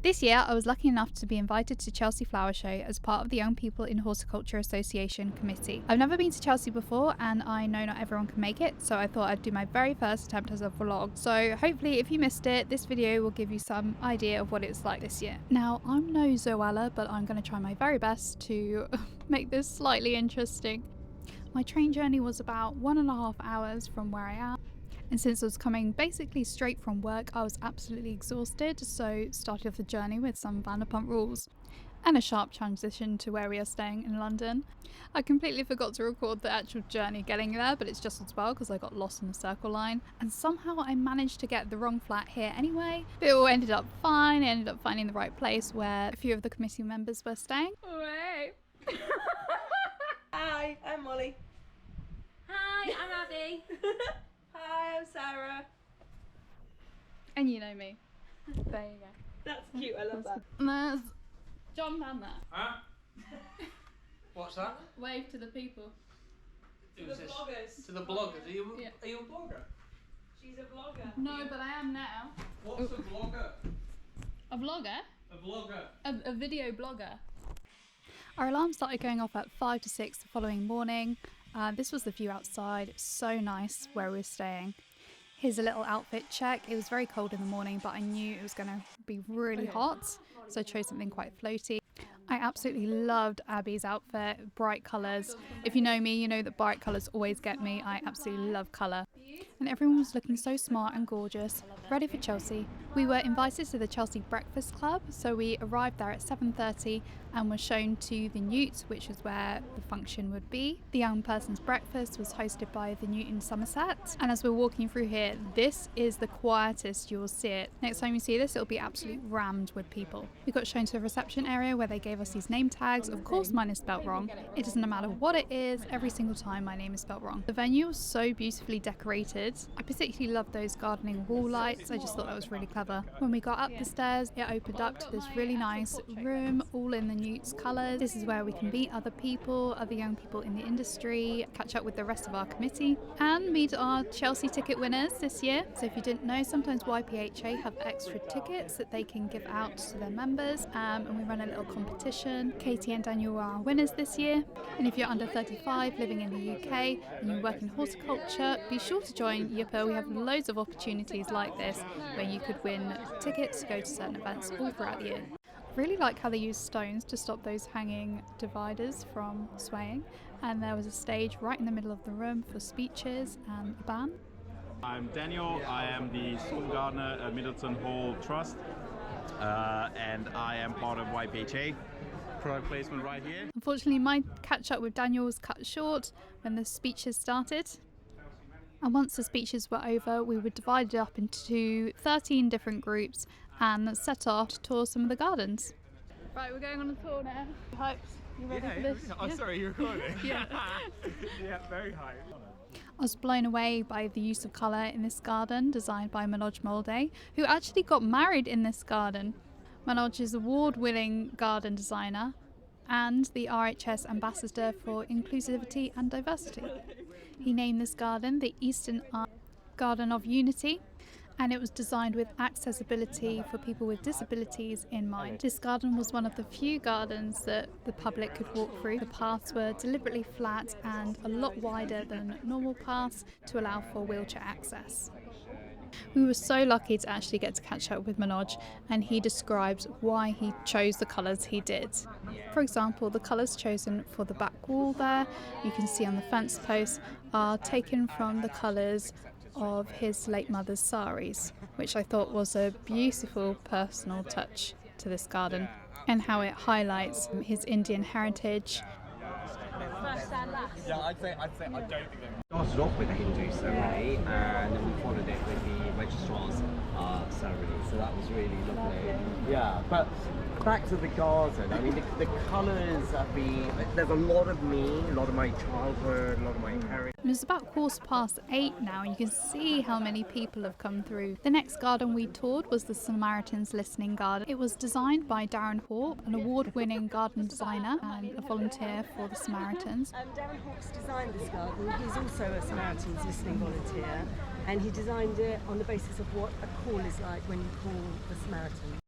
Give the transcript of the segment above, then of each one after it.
This year, I was lucky enough to be invited to Chelsea Flower Show as part of the Young People in Horticulture Association committee. I've never been to Chelsea before and I know not everyone can make it, so I thought I'd do my very first attempt as a vlog. So hopefully if you missed it, this video will give you some idea of what it's like this year. Now, I'm no Zoella, but I'm going to try my very best to make this slightly interesting. My train journey was about 1.5 hours from where I am. And since I was coming basically straight from work, I was absolutely exhausted, so started off the journey with some Vanderpump Rules and a sharp transition to where we are staying in London. I completely forgot to record the actual journey getting there, but it's just as well because I got lost in the Circle line and somehow I managed to get the wrong flat here anyway. But it all ended up fine. I ended up finding the right place where a few of the committee members were staying. Hey. Hi, I'm Molly. Hi, I'm Abby. Hi, I'm Sarah. And you know me. There you go. That's cute, I love that. And there's John found that. Huh? What's that? Wave to the people. To the bloggers. To the bloggers. Are you a blogger? She's a vlogger. No, but I am now. What's a blogger? A vlogger? A blogger. A video blogger. Our alarm started going off at 5 to 6 the following morning. This was the view outside. It's so nice where we were staying. Here's a little outfit check. It was very cold in the morning, but I knew it was going to be really hot, so I chose something quite floaty. I absolutely loved Abby's outfit, bright colours. If you know me, you know that bright colours always get me. I absolutely love colour. And everyone was looking so smart and gorgeous, ready for Chelsea. We were invited to the Chelsea Breakfast Club, so we arrived there at 7:30 and were shown to the Newt, which is where the function would be. The young person's breakfast was hosted by the Newt in Somerset, and as we're walking through here, this is the quietest you'll see it. Next time you see this, it'll be absolutely rammed with people. We got shown to the reception area where they gave us these name tags. Of course mine is spelt wrong. It doesn't matter what it is, every single time my name is spelt wrong. The venue was so beautifully decorated. I particularly loved those gardening wall lights. I just thought that was really clever. When we got up the stairs, it opened up to this really nice room, all in the Newt's colours. This is where we can meet other people, other young people in the industry, catch up with the rest of our committee, and meet our Chelsea ticket winners this year. So if you didn't know, sometimes YPHA have extra tickets that they can give out to their members, and we run a little competition. Katie and Daniel are our winners this year. And if you're under 35 living in the UK and you work in horticulture, be sure to join YPHA. We have loads of opportunities like this where you could win tickets to go to certain events all throughout the year. I really like how they use stones to stop those hanging dividers from swaying, and there was a stage right in the middle of the room for speeches and a band. I'm Daniel, I am the school gardener at Middleton Hall Trust, and I am part of YPHA. Product placement right here. Unfortunately, my catch up with Daniel was cut short when the speeches started. And once the speeches were over, we were divided up into 13 different groups and set off to tour some of the gardens. Right, we're going on a tour now. Hyped? You ready for this? Oh, Yeah. sorry, you're recording? Yeah. Yeah, very high. I was blown away by the use of colour in this garden, designed by Manoj Molde, who actually got married in this garden. Manoj is award-winning garden designer and the RHS Ambassador for Inclusivity and Diversity. He named this garden the Eastern Garden of Unity, and it was designed with accessibility for people with disabilities in mind. This garden was one of the few gardens that the public could walk through. The paths were deliberately flat and a lot wider than normal paths to allow for wheelchair access. We were so lucky to actually get to catch up with Manoj, and he describes why he chose the colours he did. For example, the colours chosen for the back wall there, you can see on the fence posts, are taken from the colours of his late mother's saris, which I thought was a beautiful personal touch to this garden, and how it highlights his Indian heritage. First and last. Yeah, I'd say I don't think they're... Started off with a Hindu ceremony and then we followed it with the registrar's ceremony, so that was really lovely. Yeah, but back to the garden, I mean the colours have been, there's a lot of me, a lot of my childhood, a lot of my heritage. It's about 8:15 now, and you can see how many people have come through. The next garden we toured was the Samaritans Listening Garden. It was designed by Darren Hawke, an award-winning garden designer and a volunteer for the Samaritans. Darren Hawkes designed this garden. He's also a Samaritans listening volunteer, and he designed it on the basis of what a call is like when you call the Samaritans.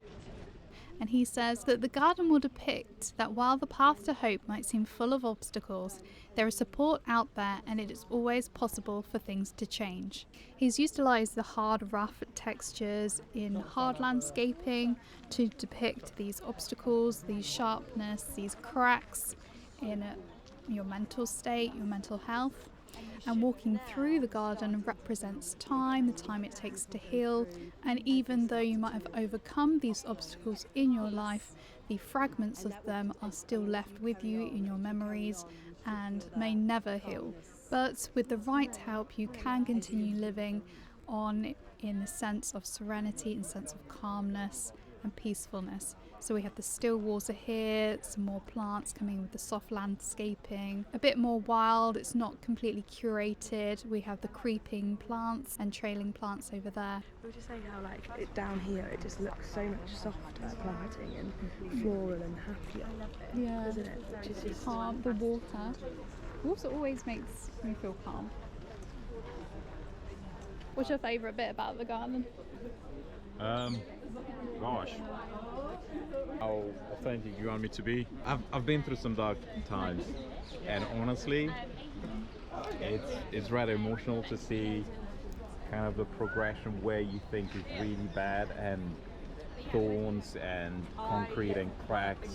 And he says that the garden will depict that while the path to hope might seem full of obstacles, there is support out there and it is always possible for things to change. He's utilised the hard, rough textures in hard landscaping to depict these obstacles, these sharpness, these cracks in your mental state, your mental health. And walking through the garden represents time, the time it takes to heal, and even though you might have overcome these obstacles in your life, the fragments of them are still left with you in your memories and may never heal. But with the right help, you can continue living on in a sense of serenity, in a sense of calmness and peacefulness. So we have the still water here, some more plants coming with the soft landscaping, a bit more wild, it's not completely curated. We have the creeping plants and trailing plants over there. We were just saying how down here it just looks so much softer planting and floral and happier. Yeah, doesn't it? Which is just calm. The water always makes me feel calm. What's your favourite bit about the garden? Gosh, how authentic you want me to be? I've been through some dark times, and honestly, it's rather emotional to see kind of the progression where you think is really bad, and thorns and concrete and cracks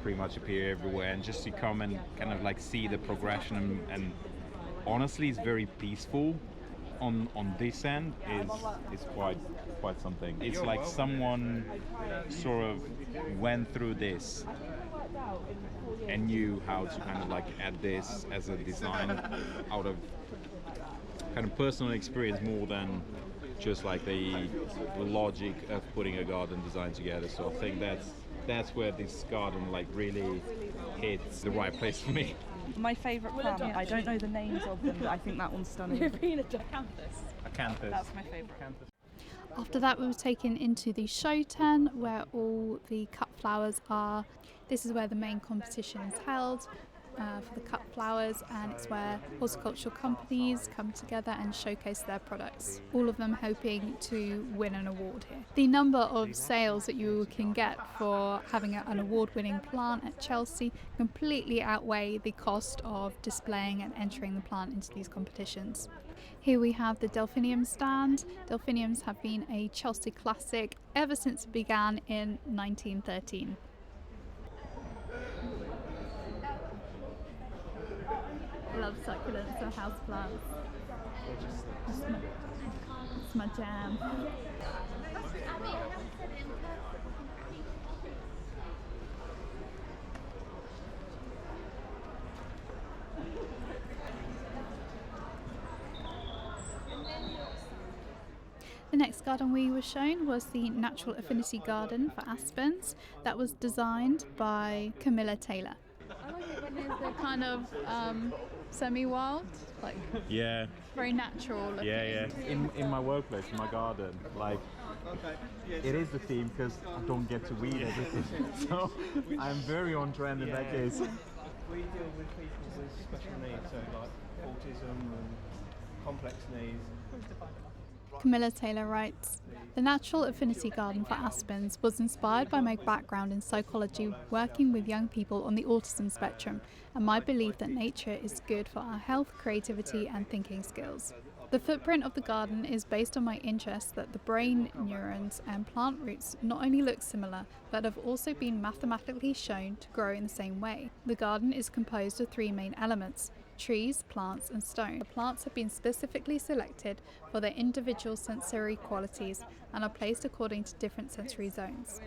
pretty much appear everywhere, and just to come and kind of like see the progression, and honestly, it's very peaceful. On this end is quite something. It's like someone sort of went through this and knew how to kind of like add this as a design out of kind of personal experience more than just like the logic of putting a garden design together. So I think that's where this garden like really hits the right place for me. My favourite plant, I don't know the names of them, but I think that one's stunning. Acanthus. That's my favourite. After that, we were taken into the show tent where all the cut flowers are. This is where the main competition is held for the cut flowers, and it's where horticultural companies come together and showcase their products, all of them hoping to win an award here. The number of sales that you can get for having an award-winning plant at Chelsea completely outweigh the cost of displaying and entering the plant into these competitions. Here we have the delphinium stand. Delphiniums have been a Chelsea classic ever since it began in 1913. I love succulents and houseplants. It's my jam. The next garden we were shown was the Natural Affinity Garden for aspens that was designed by Camilla Taylor. I like it when there's the kind of semi-wild, like very natural looking. Yeah. In my workplace, in my garden, like it is the theme because I don't get to weed everything, so I'm very on trend in that case. We deal with people with special needs, so like autism and complex needs. Camilla Taylor writes, "The Natural Affinity Garden for aspens was inspired by my background in psychology, working with young people on the autism spectrum, and my belief that nature is good for our health, creativity and thinking skills. The footprint of the garden is based on my interest that the brain neurons and plant roots not only look similar, but have also been mathematically shown to grow in the same way. The garden is composed of three main elements: trees, plants and stone. The plants have been specifically selected for their individual sensory qualities and are placed according to different sensory zones."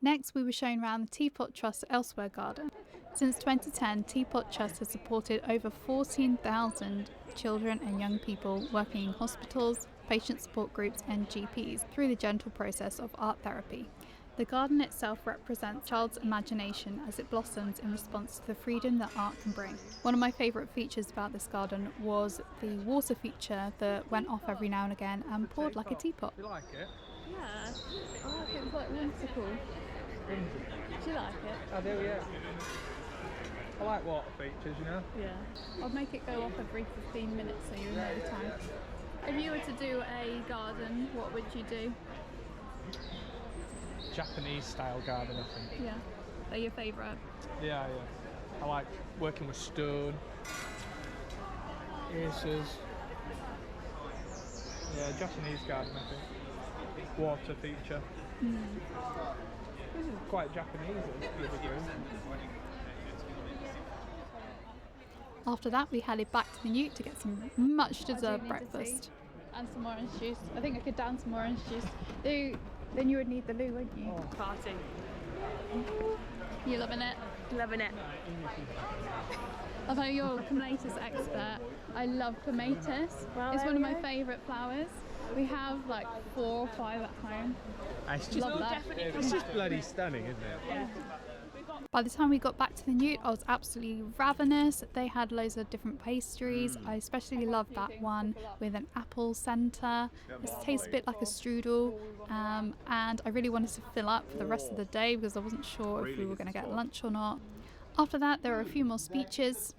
Next, we were shown around the Teapot Trust Elsewhere Garden. Since 2010, Teapot Trust has supported over 14,000 children and young people working in hospitals, patient support groups and GPs through the gentle process of art therapy. The garden itself represents child's imagination as it blossoms in response to the freedom that art can bring. One of my favourite features about this garden was the water feature that went off every now and again and poured like a teapot. You like it? Yeah, I like it. It's like whimsical. Do you like it? I do, yeah. I like water features, you know? Yeah. I'll make it go off every 15 minutes so you know the time. If you were to do a garden, what would you do? Japanese style garden, I think. Yeah. They're your favourite? Yeah. I like working with stone, aces. Yeah, Japanese garden, I think. Water feature. This is quite Japanese. After that, we headed back to the Newt to get some much deserved breakfast. And some orange juice. I think I could down some orange juice. Then you would need the loo, wouldn't you? Party. You loving it? Loving it. Although you're a clematis expert, I love clematis. Well, it's there one of we my go. favourite flowers. We have like 4 or 5 at home. It's just, Love that. it's just bloody stunning, isn't it? Yeah. By the time we got back to the Newt, I was absolutely ravenous. They had loads of different pastries. I especially loved that one with an apple centre. It tastes a bit like a strudel, and I really wanted to fill up for the rest of the day because I wasn't sure if we were going to get lunch or not. After that, there were a few more speeches,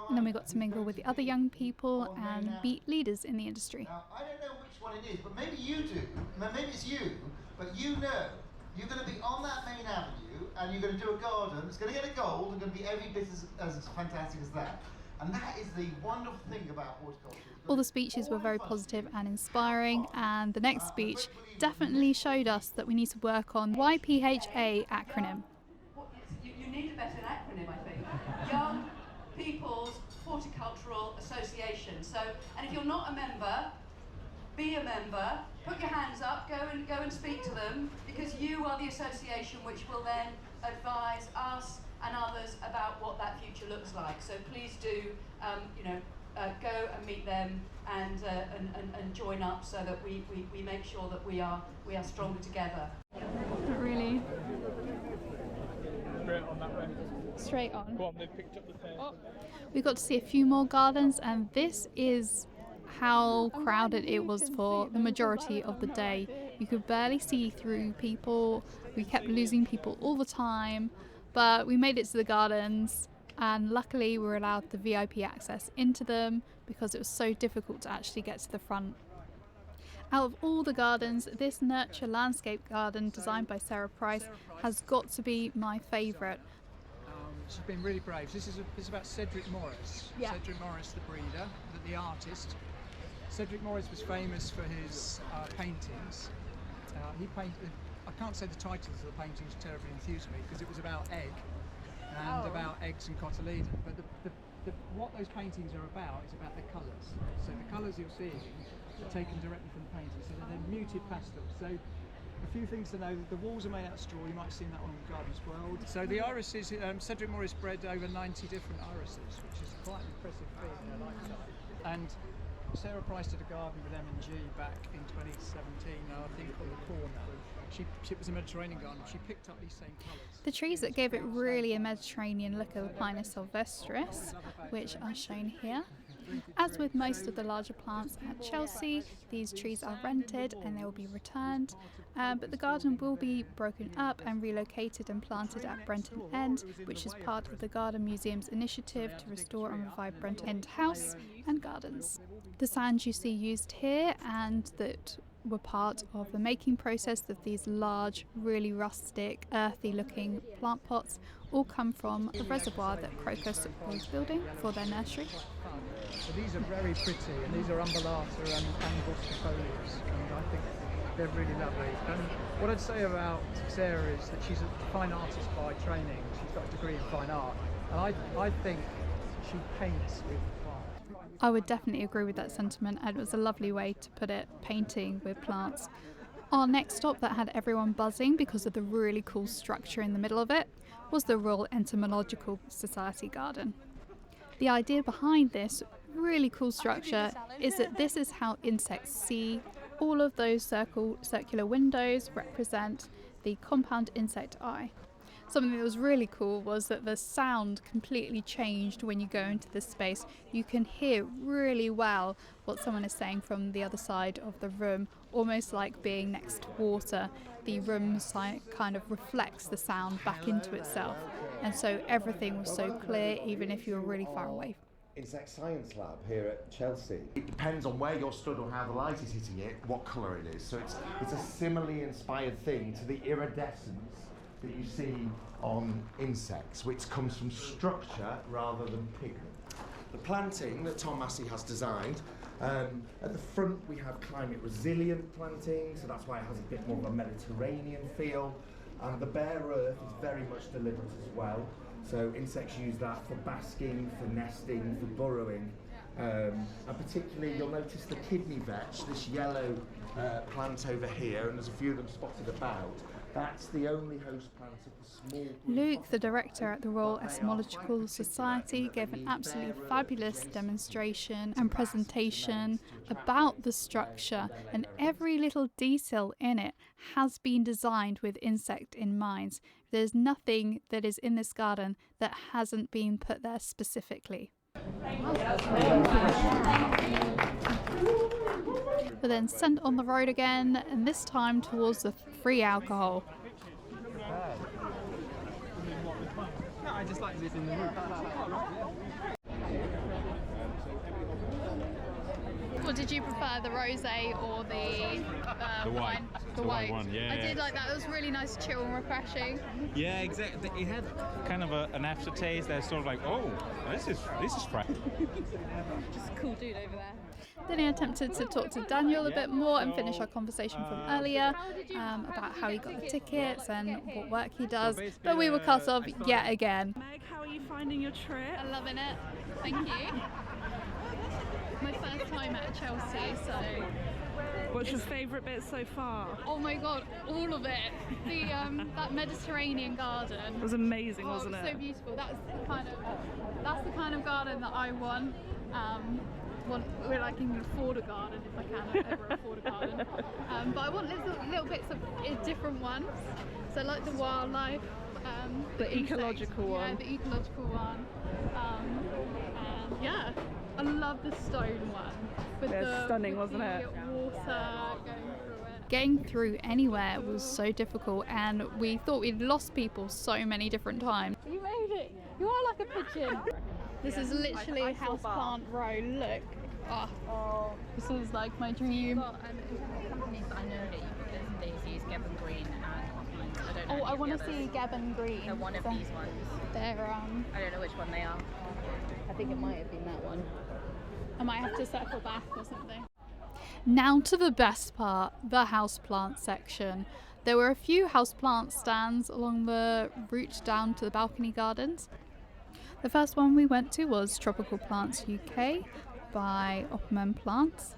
and then we got to mingle with the other young people and meet leaders in the industry. Now, I don't know which one it is, but maybe you do. Maybe it's you, but you know you're going to be on that main avenue and you're going to do a garden. It's going to get a gold and going to be every bit as fantastic as that. And that is the wonderful thing about horticulture. All the speeches were very positive and inspiring, and the next speech definitely showed us that we need to work on YPHA acronym. You need a better acronym, I think. Young People's Horticultural Association. So, and if you're not a member, be a member. Put your hands up. Go and speak to them, because you are the association which will then advise us and others about what that future looks like. So please do, go and meet them and join up so that we make sure that we are stronger together. Not really. Straight on that way. Straight on. Go on, they've picked up the pace. We got to see a few more gardens, and this is how crowded it was for the majority of the day. You could barely see through people. We kept losing people all the time, but we made it to the gardens, and luckily we were allowed the VIP access into them because it was so difficult to actually get to the front. Out of all the gardens, this Nurture Landscape Garden designed by Sarah Price has got to be my favourite. She's been really brave. This is about Cedric Morris. Yeah. Cedric Morris, the breeder, the artist. Cedric Morris was famous for his paintings. He painted, I can't say the titles of the paintings terribly enthused me because it was about egg and about eggs and cotyledon. But what those paintings are about is about the colours. So the colours you're seeing are taken directly from the painting. So they're muted pastels. So a few things to know: the walls are made out of straw. You might have seen that on Gardeners World. So the irises, Cedric Morris bred over 90 different irises, which is quite an impressive feat in their lifetime. And Sarah Price did a garden with M&G back in 2017, I think on the corner. It was a Mediterranean garden. She picked up these same colours. The trees that gave it really a Mediterranean look are the Pinus sylvestris, which are shown here. As with most of the larger plants at Chelsea, these trees are rented and they will be returned, but the garden will be broken up and relocated and planted at Brenton End, which is part of the Garden Museum's initiative to restore and revive Brenton End House and Gardens. The sands you see used here and that were part of the making process of these large, really rustic, earthy looking plant pots all come from the reservoir that Crocus was building for their nursery. So these are very pretty, and these are umbellata and buskifolias, and I think they're really lovely. And what I'd say about Sarah is that she's a fine artist by training. She's got a degree in fine art, and I think she paints with plants. I would definitely agree with that sentiment, and it was a lovely way to put it, painting with plants. Our next stop that had everyone buzzing because of the really cool structure in the middle of it was the Royal Entomological Society Garden. The idea behind this really cool structure is that this is how insects see. All of those circular windows represent the compound insect eye. Something that was really cool was that the sound completely changed when you go into this space. You can hear really well what someone is saying from the other side of the room, almost like being next to water. The room kind of reflects the sound back into itself, and so everything was so clear even if you were really far away. insect science lab here at Chelsea. It depends on where you're stood or how the light is hitting it, what colour it is. So it's a similarly inspired thing to the iridescence that you see on insects, which comes from structure rather than pigment. The planting that Tom Massey has designed, at the front we have climate resilient planting, so that's why it has a bit more of a Mediterranean feel. And the bare earth is very much deliberate as well. So insects use that for basking, for nesting, for burrowing. And particularly you'll notice the kidney vetch, this yellow plant over here, and there's a few of them spotted about. That's the only host plant of the small... Luke, the director at the Royal Entomological Society, gave an absolutely fabulous demonstration and presentation about the structure, and every little detail in it has been designed with insect in mind. There's nothing that is in this garden that hasn't been put there specifically. But then sent on the road again, and this time towards the free alcohol. No, I just like this in the room. Well, did you prefer the rosé or the white? wine? The white one, yeah. I did like that. It was really nice, chill and refreshing. Yeah, exactly. It had kind of an aftertaste that's sort of like, oh, this is fresh. Just a cool dude over there. Then I attempted to talk to Daniel a bit more and finish our conversation from earlier about how he got the tickets and what work he does, but we were cut off yet again. Meg, how are you finding your trip? I'm loving it. Thank you. My first time at Chelsea, so... What's your favourite bit so far? Oh my god, all of it. The that Mediterranean garden. It was amazing, wasn't it? So beautiful. That's the kind of garden that I want. Where I can afford a garden if I can ever afford a garden. But I want little bits of different ones. So like the wildlife. The ecological one. Yeah, the ecological one. And yeah, I love the stone one. With stunning, wasn't it? Water going through it. Getting through anywhere was so difficult, and we thought we'd lost people so many different times. You made it! You are like a pigeon! This is literally Houseplant Row, look. Oh, this is like my dream. Companies that I know that you put this daisies, Gabon Green and I don't know. I want to see Gabon Green. They're one of these ones. They're I don't know which one they are. I think it might have been that one. I might have to circle back or something. Now to the best part, the houseplant section. There were a few houseplant stands along the route down to the balcony gardens. The first one we went to was Tropical Plants UK by Opperman Plants,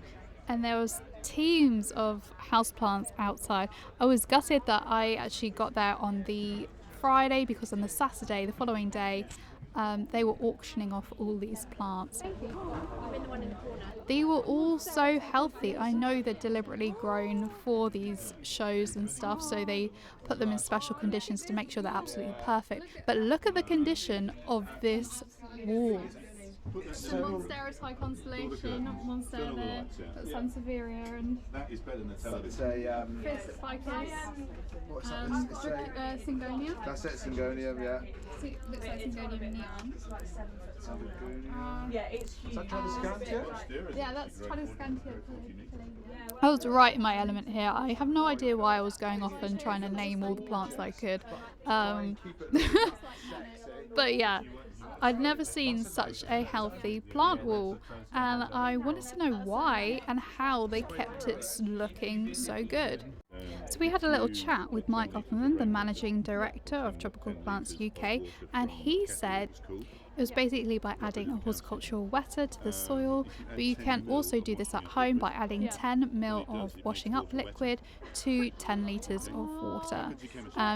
and there was teams of houseplants outside. I was gutted that I actually got there on the Friday because on the Saturday, the following day, they were auctioning off all these plants. They were all so healthy. I know they're deliberately grown for these shows and stuff, so they put them in special conditions to make sure they're absolutely perfect. But look at the condition of this wall. The Monstera High Constellation, Monstera there, Sansevieria, and that is better than the television. Ficus, what's that? It's a Syngonium. That's it, Syngonium, yeah. Looks like Syngonium neon. Yeah, it's huge. Is that Tradescantia? Yeah, that's Tradescantia. I was right in my element here. I have no idea why I was going off and trying to name all the plants that I could. But yeah, I'd never seen such a healthy plant wall, and I wanted to know why and how they kept it looking so good. So we had a little chat with Mike Opperman, the managing director of Tropical Plants UK, and he said it was basically by adding a horticultural wetter to the soil, but you can also do this at home by adding 10 ml of washing up liquid to 10 litres of water.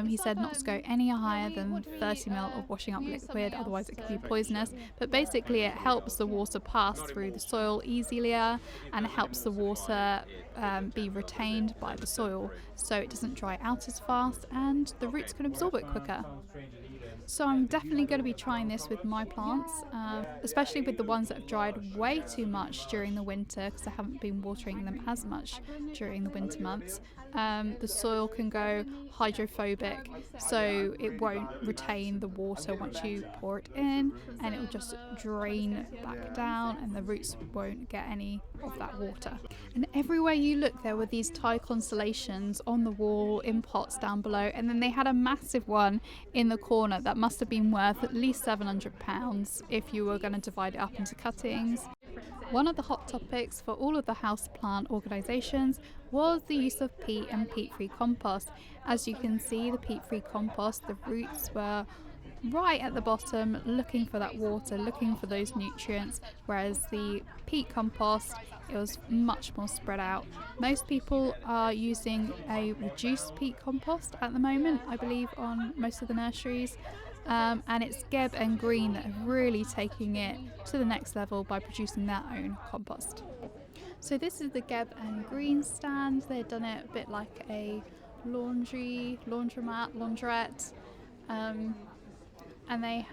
He said not to go any higher than 30 ml of washing up liquid, otherwise it could be poisonous, but basically it helps the water pass through the soil easier and it helps the water be retained by the soil so it doesn't dry out as fast and the roots can absorb it quicker. So I'm definitely going to be trying this with my plants, especially with the ones that have dried way too much during the winter because I haven't been watering them as much during the winter months. the soil can go hydrophobic, so it won't retain the water once you pour it in, and it will just drain back down and the roots won't get any of that water. And everywhere you look, there were these Thai constellations on the wall in pots down below, and then they had a massive one in the corner that must have been worth at least £700 if you were going to divide it up into cuttings. One of the hot topics for all of the houseplant organisations was the use of peat and peat-free compost. As you can see, the peat-free compost, the roots were right at the bottom looking for that water, looking for those nutrients, whereas the peat compost, it was much more spread out. Most people are using a reduced peat compost at the moment, I believe, on most of the nurseries. And it's Geb and Green that are really taking it to the next level by producing their own compost. So this is the Geb and Green stand. They've done it a bit like a laundrette, and they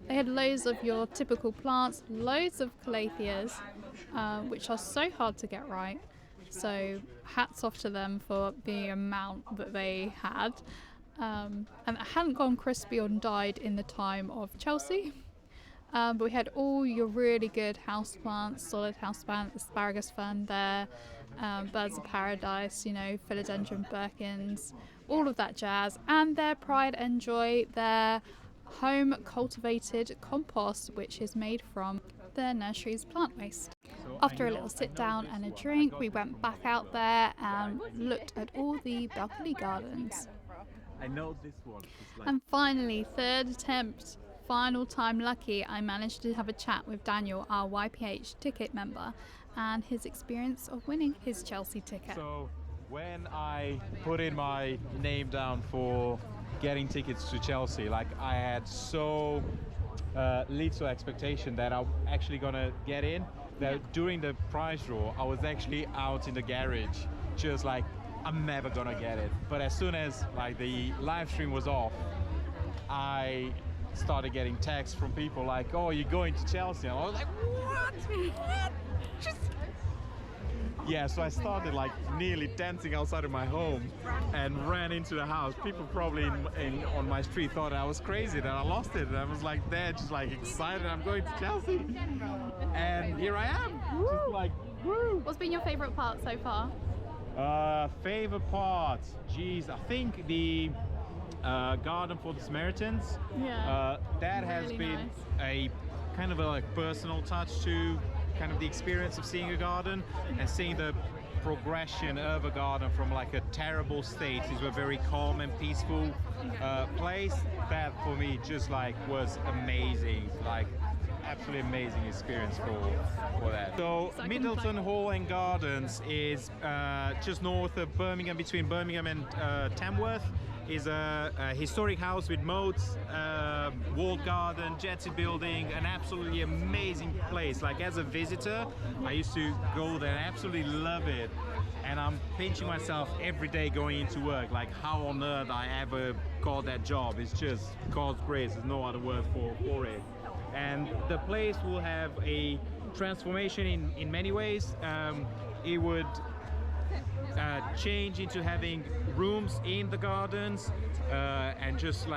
had loads of your typical plants, loads of calatheas, which are so hard to get right. So hats off to them for the amount that they had. And it hadn't gone crispy or died in the time of Chelsea. But we had all your really good houseplants, solid houseplants, asparagus fern there, birds of paradise, philodendron Birkins, all of that jazz, and their pride and joy, their home cultivated compost, which is made from their nursery's plant waste. After a little sit down and a drink, we went back out there and looked at all the balcony gardens. I know this one. And finally, third attempt, final time lucky, I managed to have a chat with Daniel, our YPH ticket member, and his experience of winning his Chelsea ticket. So when I put in my name down for getting tickets to Chelsea, I had so little expectation that I'm actually gonna get in, that during the prize draw I was actually out in the garage just I'm never gonna get it. But as soon as the live stream was off, I started getting texts from people like, "Oh, you're going to Chelsea?" And I was like, "What? Yeah, so I started nearly dancing outside of my home and ran into the house. People probably on my street thought I was crazy, that I lost it. And I was there just excited, I'm going to Chelsea. And here I am. Just woo! What's been your favourite part so far? Favorite part? Geez, I think the garden for the Samaritans. Yeah. That has really been nice. A kind of a personal touch to kind of the experience of seeing a garden and seeing the progression of a garden from a terrible state into a very calm and peaceful place. That for me just was amazing, absolutely amazing experience for that. So Middleton Hall and Gardens is just north of Birmingham, between Birmingham and Tamworth. Is a historic house with moats, walled garden, jetty building, an absolutely amazing place. As a visitor, I used to go there and absolutely love it. And I'm pinching myself every day going into work, how on earth I ever got that job. It's just God's grace, there's no other word for it. And the place will have a transformation in many ways. It would change into having rooms in the gardens and just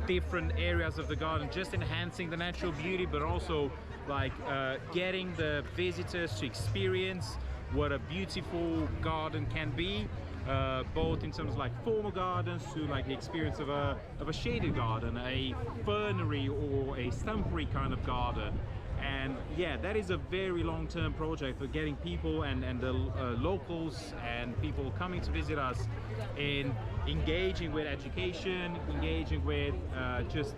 different areas of the garden, just enhancing the natural beauty, but also getting the visitors to experience what a beautiful garden can be, both in terms of formal gardens to the experience of a shaded garden, a fernery or a stumpery kind of garden. And yeah, that is a very long-term project for getting people and the locals and people coming to visit us in engaging with education, engaging with just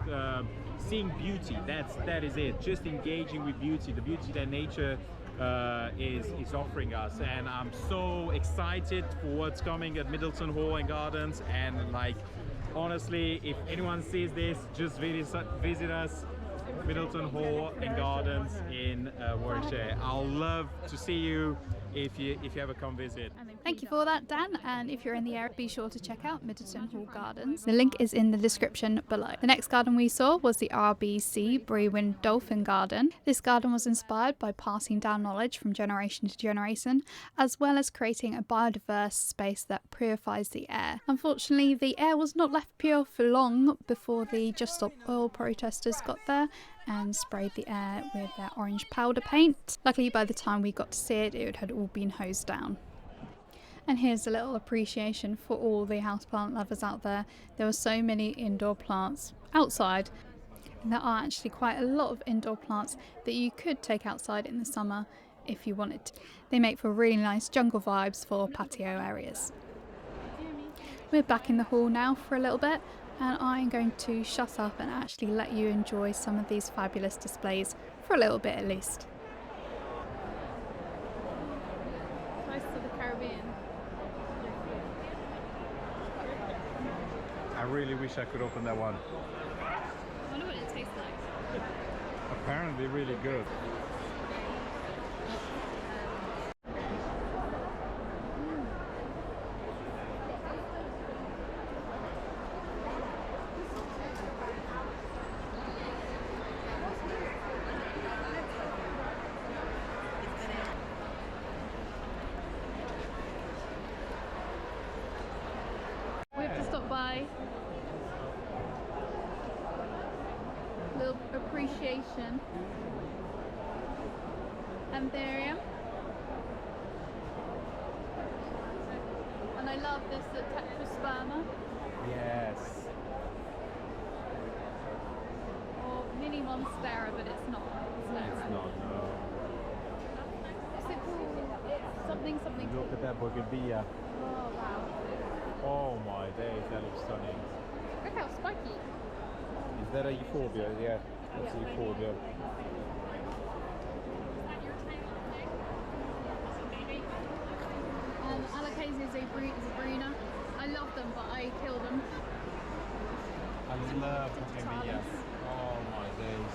seeing beauty. That is it, just engaging with beauty, the beauty that nature is offering us. And I'm so excited for what's coming at Middleton Hall and Gardens. And honestly, if anyone sees this, just visit us, Middleton Hall and Gardens in Warwickshire. I'll love to see you if you ever come visit. Thank you for that, Dan, and if you're in the area, be sure to check out Middleton Hall Gardens. The link is in the description below. The next garden we saw was the RBC Brewind Dolphin Garden. This garden was inspired by passing down knowledge from generation to generation, as well as creating a biodiverse space that purifies the air. Unfortunately, the air was not left pure for long before the Just Stop Oil protesters got there and sprayed the air with their orange powder paint. Luckily, by the time we got to see it, it had all been hosed down. And here's a little appreciation for all the houseplant lovers out there. There were so many indoor plants outside, and there are actually quite a lot of indoor plants that you could take outside in the summer if you wanted to. They make for really nice jungle vibes for patio areas. We're back in the hall now for a little bit, and I'm going to shut up and actually let you enjoy some of these fabulous displays for a little bit at least. Close to the Caribbean. I really wish I could open that one. I wonder what it tastes like. Apparently really good. We have to stop by. Little appreciation. Anthurium. And I love this Tetrasperma. Yes. Or mini monstera, but it's not. It's not, no. What's it called? It's something. Look at that bougainvillea. Oh wow. Oh my days, that looks stunning. Look how spiky. Is that a euphorbia? Yeah, that's a euphorbia. Allocasia zebrina. I love them, but I kill them. I love bougainvillea. Oh my days.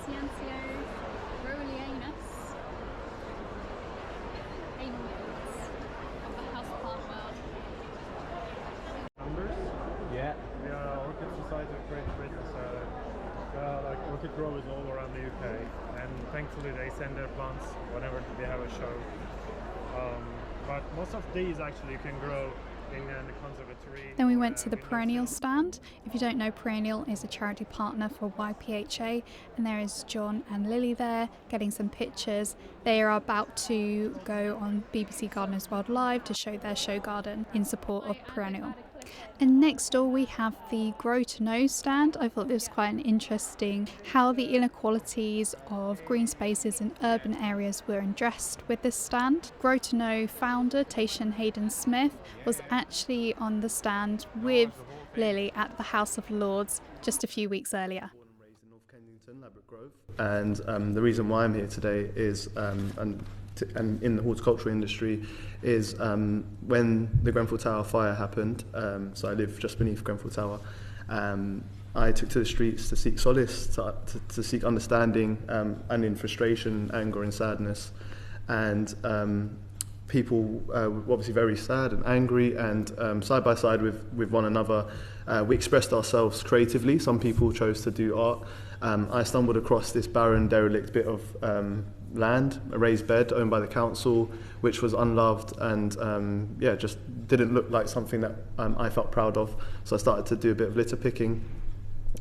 Ciencio Rolianus. Anal beads of the houseplant world. Numbers? Yeah. We are Orchid Society of Great Britain, so there are like orchid growers all around the UK, and thankfully they send their plants whenever they have a show. But most of these actually you can grow in the conservatory. Then we went to the Perennial stand. If you don't know, Perennial is a charity partner for YPHA, and there is John and Lily there getting some pictures. They are about to go on BBC Gardeners World Live to show their show garden in support of Perennial. And next door we have the Grow to Know stand. I thought this was quite an interesting how the inequalities of green spaces in urban areas were addressed with this stand. Grow to Know founder Tayshan Hayden Smith was actually on the stand with Lily at the House of Lords just a few weeks earlier. And the reason why I'm here today is, and in the horticultural industry, is when the Grenfell Tower fire happened, so I live just beneath Grenfell Tower, I took to the streets to seek solace, to seek understanding, and in frustration, anger and sadness. And people were obviously very sad and angry, and side by side with one another, we expressed ourselves creatively. Some people chose to do art. I stumbled across this barren, derelict bit of land, a raised bed owned by the council, which was unloved and just didn't look like something that I felt proud of. So I started to do a bit of litter picking,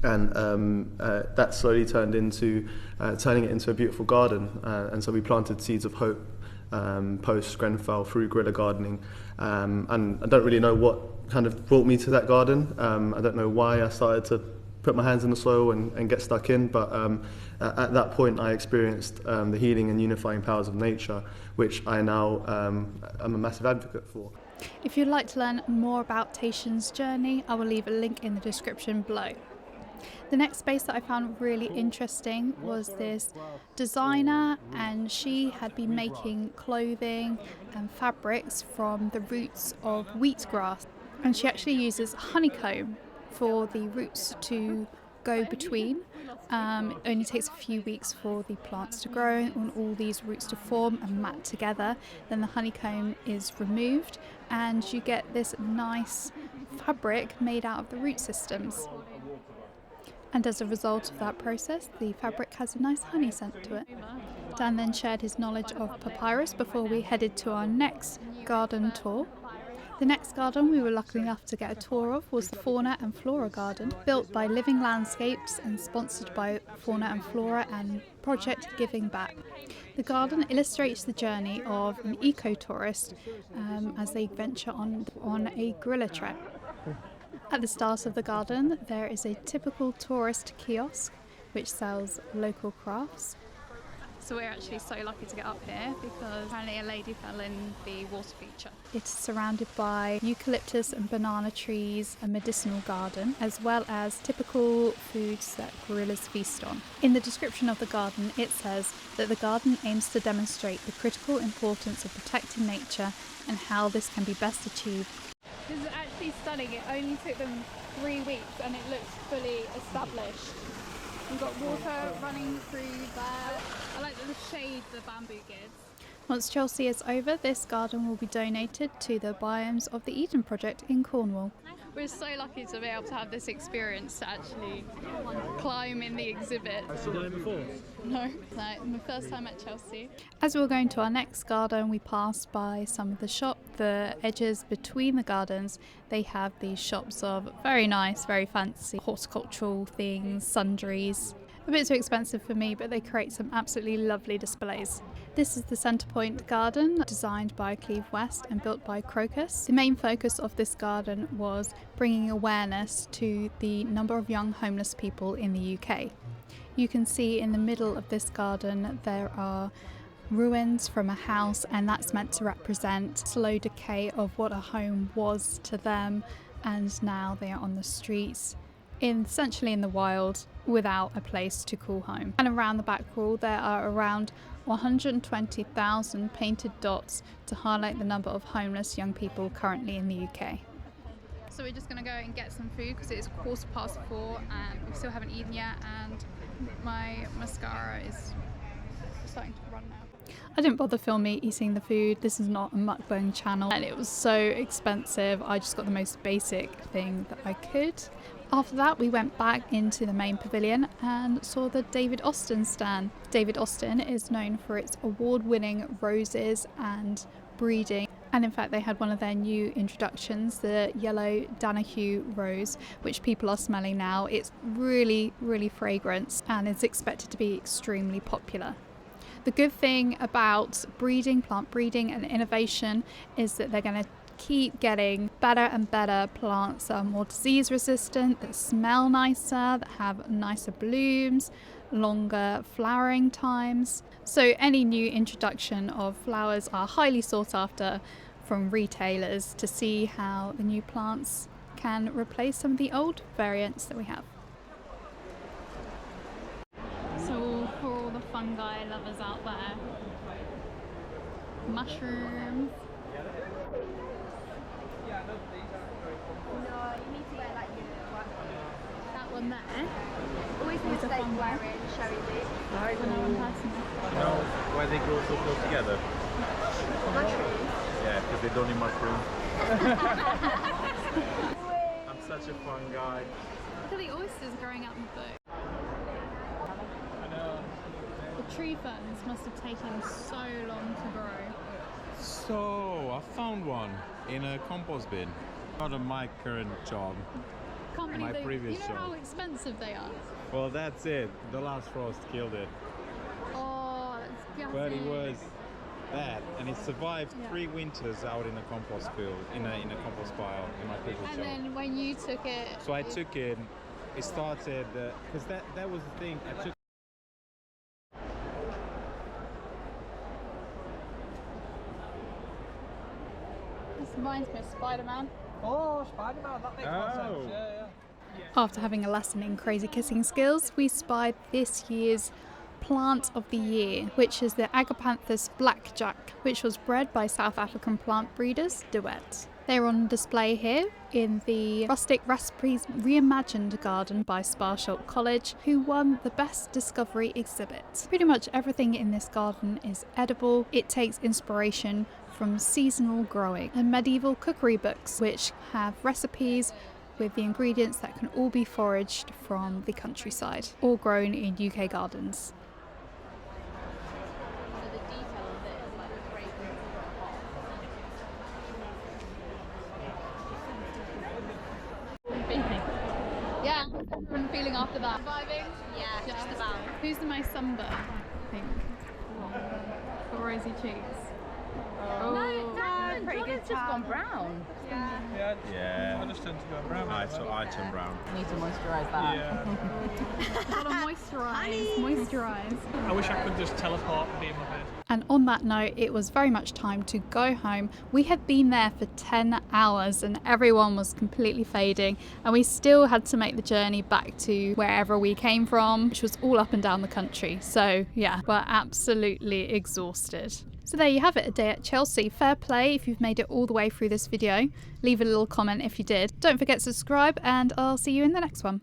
and that slowly turned into turning it into a beautiful garden. And so we planted seeds of hope post Grenfell through guerrilla gardening, and I don't really know what kind of brought me to that garden. I don't know why I started to put my hands in the soil and get stuck in, but at that point I experienced the healing and unifying powers of nature, which I now am a massive advocate for. If you'd like to learn more about Tayshan's journey, I will leave a link in the description below. The next space that I found really interesting was this designer, and she had been making clothing and fabrics from the roots of wheatgrass, and she actually uses honeycomb for the roots to go-between. It only takes a few weeks for the plants to grow and all these roots to form and mat together. Then the honeycomb is removed and you get this nice fabric made out of the root systems. And as a result of that process, the fabric has a nice honey scent to it. Dan then shared his knowledge of papyrus before we headed to our next garden tour. The next garden we were lucky enough to get a tour of was the Fauna and Floral Garden, built by Living Landscapes and sponsored by Fauna and Flora and Project Giving Back. The garden illustrates the journey of an eco-tourist as they venture on a gorilla trek. At the start of the garden there is a typical tourist kiosk which sells local crafts. So we're actually so lucky to get up here because apparently a lady fell in the water feature. It's surrounded by eucalyptus and banana trees, a medicinal garden, as well as typical foods that gorillas feast on. In the description of the garden it says that the garden aims to demonstrate the critical importance of protecting nature and how this can be best achieved. This is actually stunning. It only took them 3 weeks and it looks fully established. We've got water running through there. I like the shade the bamboo gives. Once Chelsea is over, this garden will be donated to the Biomes of the Eden project in Cornwall. We're so lucky to be able to have this experience to actually climb in the exhibit. Have you done it before? No, my first time at Chelsea. As we were going to our next garden, we passed by some of the edges between the gardens. They have these shops of very nice, very fancy horticultural things, sundries. A bit too expensive for me, but they create some absolutely lovely displays. This is the Centrepoint Garden, designed by Cleve West and built by Crocus. The main focus of this garden was bringing awareness to the number of young homeless people in the UK. You can see in the middle of this garden there are ruins from a house, and that's meant to represent slow decay of what a home was to them, and now they are on the streets, essentially in the wild, without a place to call home. And around the back wall there are around 120,000 painted dots to highlight the number of homeless young people currently in the UK. So we're just going to go and get some food because it's 4:15 and we still haven't eaten yet, and my mascara is starting to run now. I didn't bother filming eating the food. This is not a mukbang channel and it was so expensive. I just got the most basic thing that I could. After that we went back into the main pavilion and saw the David Austin stand. David Austin is known for its award-winning roses and breeding, and in fact they had one of their new introductions, the yellow Danahue rose, which people are smelling now. It's really fragrant and is expected to be extremely popular. The good thing about breeding, plant breeding and innovation is that they're going to keep getting better and better plants that are more disease resistant, that smell nicer, that have nicer blooms, longer flowering times. So any new introduction of flowers are highly sought after from retailers to see how the new plants can replace some of the old variants that we have. So for all the fungi lovers out there, mushrooms. No, you need to wear like your that one there. Always mistake wearing showy boots. No, why they grow so close together? Mushrooms? Yeah, because they don't need mushrooms. I'm such a fun guy. Look at the oysters growing out in the book. I know. The tree ferns must have taken so long to grow. So, I found one in a compost bin. Not on my current job. Can't believe my previous you know job. how expensive they are? Well, that's it. The last frost killed it. Oh, that's gutting. But it was bad, and it survived 3 winters out in a compost field, in a compost pile in my previous job. And then when you took it... So I took it, it started, because that was the thing, I took This reminds me of Spider-Man. Oh, Spider-Man, that makes more sense. Yeah. After having a lesson in crazy kissing skills, we spied this year's plant of the year, which is the Agapanthus blackjack, which was bred by South African plant breeders Duet. They're on display here in the Rustic Recipes Reimagined Garden by Sparsholt College, who won the Best Discovery exhibit. Pretty much everything in this garden is edible. It takes inspiration from seasonal growing and medieval cookery books, which have recipes with the ingredients that can all be foraged from the countryside, all grown in UK gardens. Yeah, I'm feeling after that. Surviving? Yeah, just about. Who's the most sunburned, I think? Got rosy cheeks. No, pretty good just gone brown. Yeah, I just tend to go brown. I turn brown. Need to moisturise that. Yeah. Gotta moisturise. I wish I could just teleport and be in my bed. And on that note, it was very much time to go home. We had been there for 10 hours and everyone was completely fading, and we still had to make the journey back to wherever we came from, which was all up and down the country. So yeah, we're absolutely exhausted. So there you have it, a day at Chelsea. Fair play if you've made it all the way through this video. Leave a little comment if you did. Don't forget to subscribe, and I'll see you in the next one.